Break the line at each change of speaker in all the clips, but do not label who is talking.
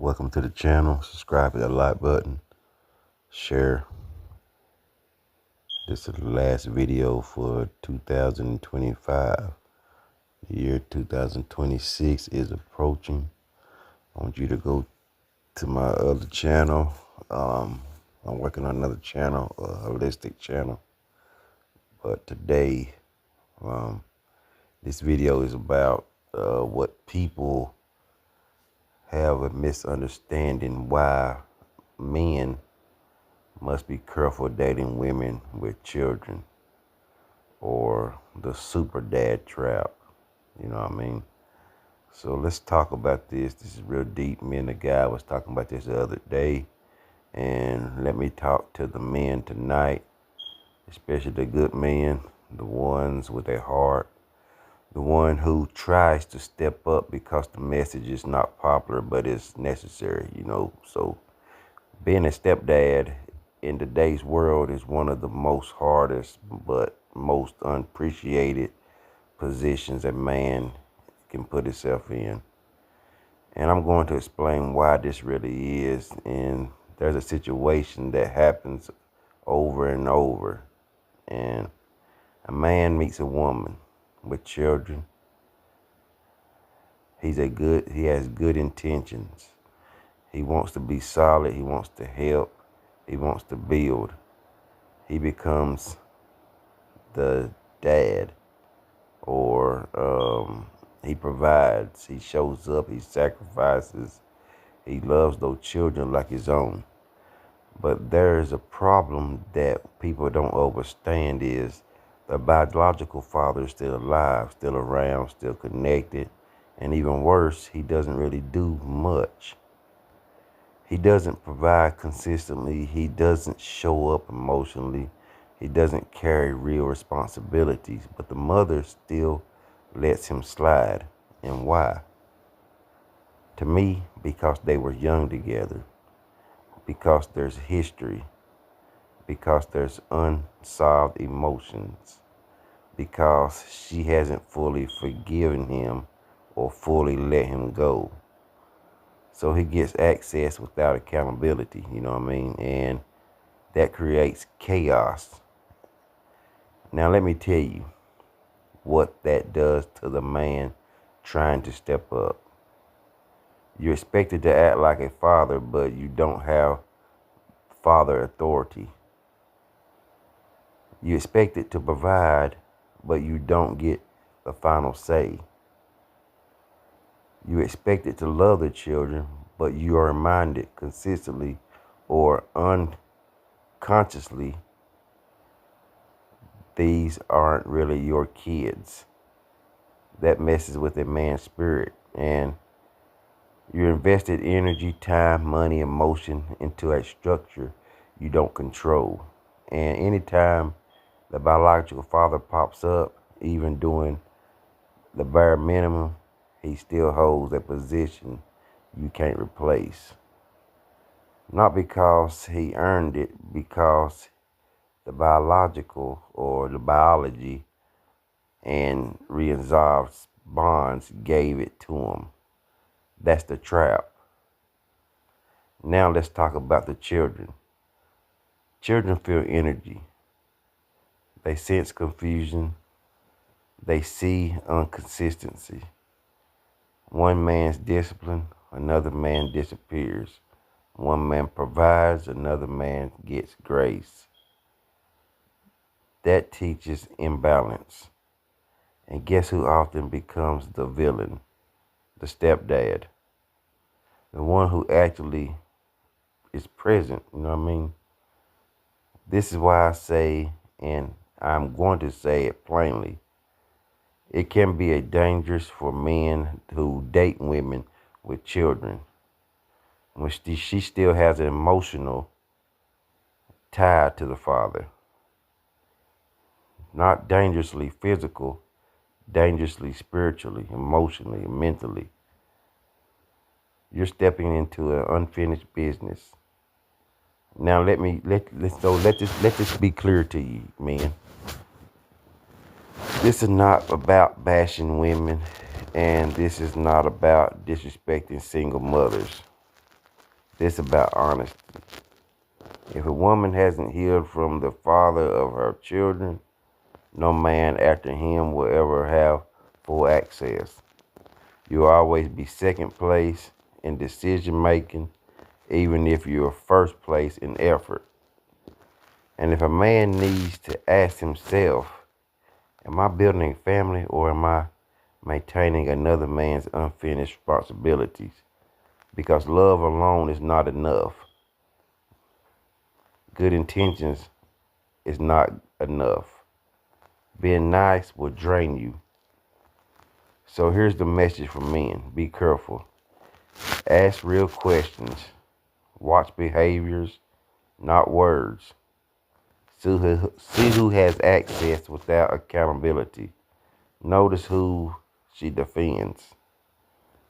Welcome to the channel. Subscribe to the like button. Share. This is the last video for 2025. The year 2026 is approaching. I want you to go to my other channel. I'm working on another channel, a holistic channel. But today, this video is about what people have a misunderstanding why men must be careful dating women with children, or the super dad trap. You know what I mean? So let's talk about this. This is real deep. Me and the guy was talking about this the other day. And let me talk to the men tonight, especially the good men, the ones with a heart, the one who tries to step up because the message is not popular, but it's necessary, So being a stepdad in today's world is one of the most hardest but most unappreciated positions a man can put himself in. And I'm going to explain why this really is. And there's a situation that happens over and over. And a man meets a woman with children. He has good intentions. He wants to be solid. He wants to help. He wants to build. He becomes the dad, or he provides. He shows up. He sacrifices. He loves those children like his own. But there is a problem that people don't understand: is the biological father is still alive, still around, still connected. And even worse, he doesn't really do much. He doesn't provide consistently. He doesn't show up emotionally. He doesn't carry real responsibilities. But the mother still lets him slide. And why? To me, because they were young together. Because there's history. Because there's unsolved emotions. Because she hasn't fully forgiven him or fully let him go. So he gets access without accountability, you know what I mean? And that creates chaos. Now let me tell you what that does to the man trying to step up. You're expected to act like a father, but you don't have father authority. You're expected to provide, but you don't get the final say. You're expected to love the children, but you are reminded consistently or unconsciously these aren't really your kids. That messes with a man's spirit. And you invested energy, time, money, emotion into a structure you don't control. And anytime the biological father pops up, even doing the bare minimum, he still holds a position you can't replace. Not because he earned it, because the biological or the biology and resolved bonds gave it to him. That's the trap. Now let's talk about the children. Children feel energy. They sense confusion. They see inconsistency. One man's discipline, another man disappears. One man provides, another man gets grace. That teaches imbalance. And guess who often becomes the villain? The stepdad. The one who actually is present, you know what I mean? This is why I say, and I'm going to say it plainly, it can be a dangerous for men who date women with children when she still has an emotional tie to the father. Not dangerously physical, dangerously spiritually, emotionally, mentally. You're stepping into an unfinished business. Now let this be clear to you, man. This is not about bashing women, and this is not about disrespecting single mothers. This about honesty. If a woman hasn't healed from the father of her children, no man after him will ever have full access. You'll always be second place in decision making, even if you're first place in effort. And if a man needs to ask himself, am I building a family or am I maintaining another man's unfinished responsibilities? Because love alone is not enough. Good intentions is not enough. Being nice will drain you. So here's the message for men. Be careful. Ask real questions. Watch behaviors, not words. See who has access without accountability. Notice who she defends.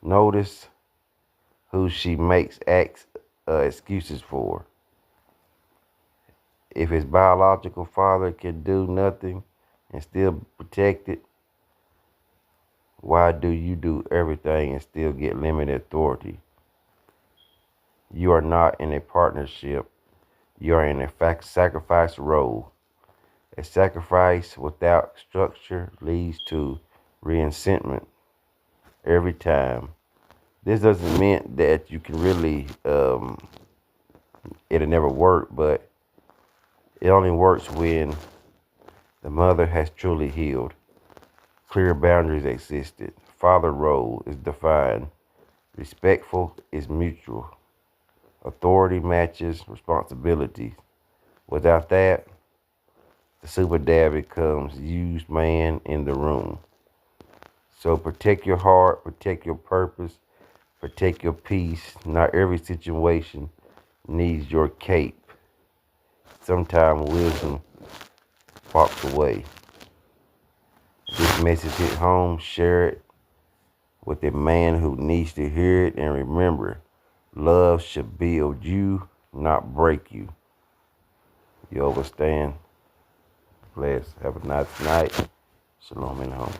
Notice who she makes excuses for. If his biological father can do nothing and still protect it, why do you do everything and still get limited authority? You are not in a partnership. You are in a sacrifice role. A sacrifice without structure leads to resentment every time. This doesn't mean that you can really, it'll never work, but it only works when the mother has truly healed. Clear boundaries existed. Father role is defined. Respectful is mutual. Authority matches responsibilities. Without that, the super dad becomes used man in the room. So protect your heart, protect your purpose, protect your peace. Not every situation needs your cape. Sometimes wisdom walks away. This message hit home. Share it with a man who needs to hear it. And remember, love should build you, not break you. You understand? Bless. Have a nice night. Shalom in home.